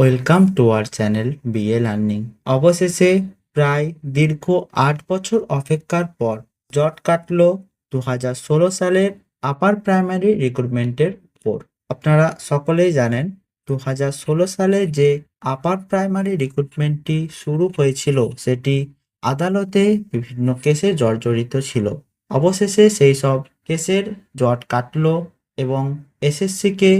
Welcome to our channel BA learning. অবশেষে প্রায় দীর্ঘ ৮ বছর অপেক্ষার পর জট কাটল ২০১৬ সালের আপার প্রাইমারি রিক্রুটমেন্টের উপর। আপনারা সকলেই জানেন ২০১৬ সালে যে আপার প্রাইমারি রিক্রুটমেন্টটি শুরু হয়েছিল সেটি আদালতে বিভিন্ন কেসে জর্জরিত ছিল। অবশেষে সেই সব কেসের জট কাটল এবং এসএসসিকে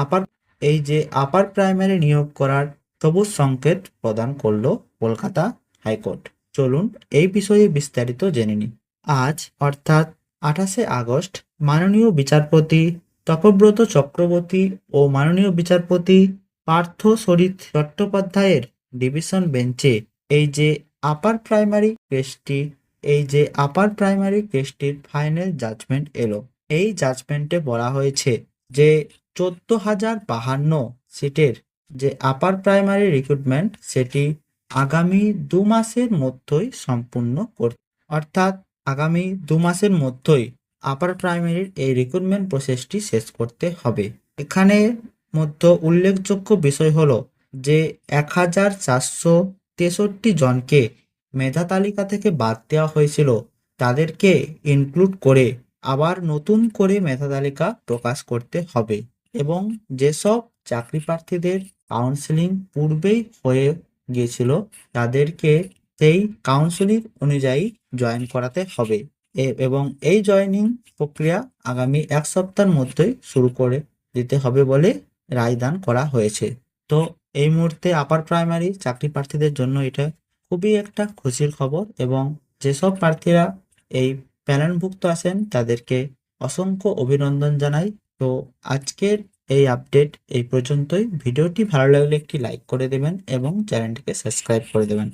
আপার এই যে আপার প্রাইমারি নিয়োগ করার সবুজ সংকেত প্রদান করলো কলকাতা হাইকোর্ট। চলুন এই বিষয়ে বিস্তারিত জেনে নিই। আজ অর্থাৎ ২৮শে আগস্ট মাননীয় বিচারপতি তপব্রত চক্রবর্তী ও মাননীয় বিচারপতি পার্থ সরিত চট্টোপাধ্যায়ের ডিভিশন বেঞ্চে আপার প্রাইমারি কেসটির ফাইনাল জাজমেন্ট এলো। এই জাজমেন্টে বলা হয়েছে যে ১৪,০৫২ সিটের যে আপার প্রাইমারি রিক্রুটমেন্ট সেটি আগামী ২ মাসের মধ্যেই সম্পূর্ণ করতে, অর্থাৎ আগামী ২ মাসের মধ্যেই আপার প্রাইমারির এই রিক্রুটমেন্ট প্রসেসটি শেষ করতে হবে। এখানে মধ্যে উল্লেখযোগ্য বিষয় হলো যে ১,৪৬৩ জনকে মেধা তালিকা থেকে বাদ দেওয়া হয়েছিল তাদেরকে ইনক্লুড করে আবার নতুন করে মেধা তালিকা প্রকাশ করতে হবে এবং যেসব চাকরি প্রার্থীদের কাউন্সেলিং পূর্বেই হয়ে গিয়েছিল তাদেরকে সেই কাউন্সেলিং অনুযায়ী জয়েন করাতে হবে এবং এই জয়েনিং প্রক্রিয়া আগামী ১ সপ্তাহের মধ্যেই শুরু করে দিতে হবে বলে রায়দান করা হয়েছে। তো এই মুহূর্তে আপার প্রাইমারি চাকরি প্রার্থীদের জন্য এটা খুবই একটা খুশির খবর এবং যেসব প্রার্থীরা এই প্যানেলভুক্ত আছেন তাদেরকে অসংখ্য অভিনন্দন জানাই। তো আজকের এই আপডেট এই পর্যন্তই। ভিডিওটি ভালো লাগলে একটি লাইক করে দেবেন এবং চ্যানেলটিকে সাবস্ক্রাইব করে দেবেন।